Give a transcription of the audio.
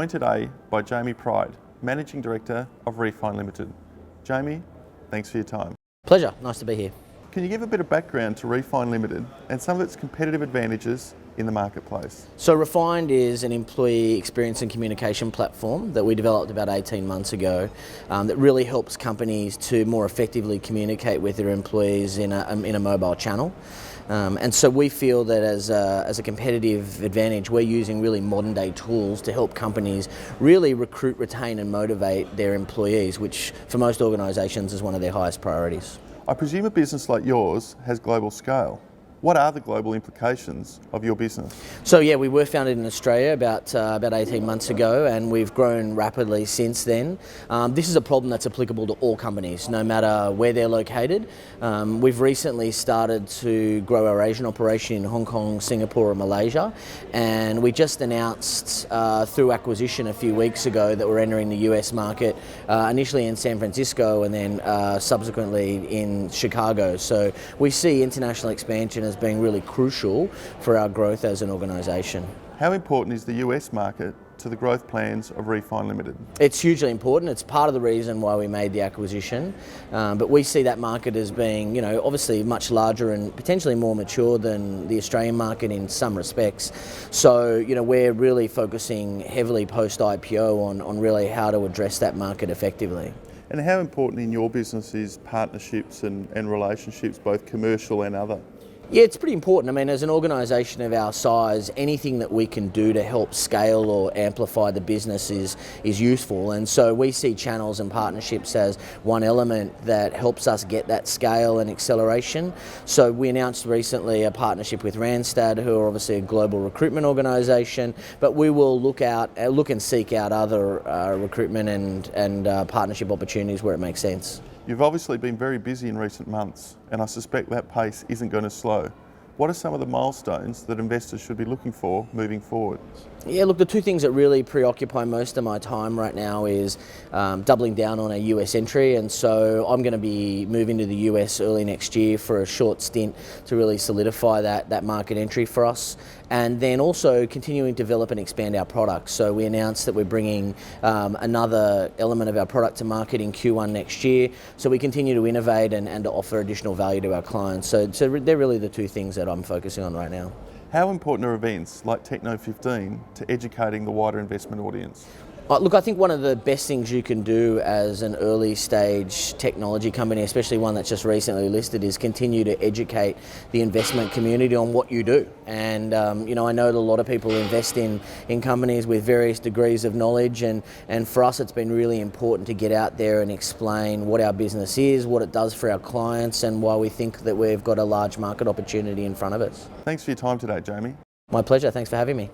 joined today by Jamie Pride, Managing Director of REFFIND Limited. Jamie, thanks for your time. Pleasure, nice to be here. Can you give a bit of background to REFFIND Limited and some of its competitive advantages in the marketplace? So REFFIND is an employee experience and communication platform that we developed about 18 months ago that really helps companies to more effectively communicate with their employees in a mobile channel. And so we feel that as a competitive advantage, we're using really modern day tools to help companies really recruit, retain and motivate their employees, which for most organisations is one of their highest priorities. I presume a business like yours has global scale. What are the global implications of your business? So yeah, we were founded in Australia about 18 months ago, and we've grown rapidly since then. This is a problem that's applicable to all companies, no matter where they're located. We've recently started to grow our Asian operation in Hong Kong, Singapore and Malaysia, and we just announced through acquisition a few weeks ago that we're entering the US market, initially in San Francisco and then subsequently in Chicago. So we see international expansion as being really crucial for our growth as an organisation. How important is the US market to the growth plans of REFFIND Limited? It's hugely important. It's part of the reason why we made the acquisition, but we see that market as being, obviously much larger and potentially more mature than the Australian market in some respects. So, we're really focusing heavily post-IPO on really how to address that market effectively. And how important in your business is partnerships and relationships, both commercial and other? Yeah, it's pretty important. I mean, as an organisation of our size, anything that we can do to help scale or amplify the business is useful. And so we see channels and partnerships as one element that helps us get that scale and acceleration. So we announced recently a partnership with Randstad, who are obviously a global recruitment organisation, but we will look and seek out other recruitment and partnership opportunities where it makes sense. You've obviously been very busy in recent months, and I suspect that pace isn't going to slow. What are some of the milestones that investors should be looking for moving forward? Yeah, look, the two things that really preoccupy most of my time right now is doubling down on a US entry, and so I'm going to be moving to the US early next year for a short stint to really solidify that market entry for us, and then also continuing to develop and expand our products. So we announced that we're bringing another element of our product to market in Q1 next year, so we continue to innovate and to offer additional value to our clients. So they're really the two things that I'm focusing on right now. How important are events like TechKnow 15 to educating the wider investment audience? Look, I think one of the best things you can do as an early stage technology company, especially one that's just recently listed, is continue to educate the investment community on what you do. And I know that a lot of people invest in companies with various degrees of knowledge, and for us it's been really important to get out there and explain what our business is, what it does for our clients, and why we think that we've got a large market opportunity in front of us. Thanks for your time today, Jamie. My pleasure, thanks for having me.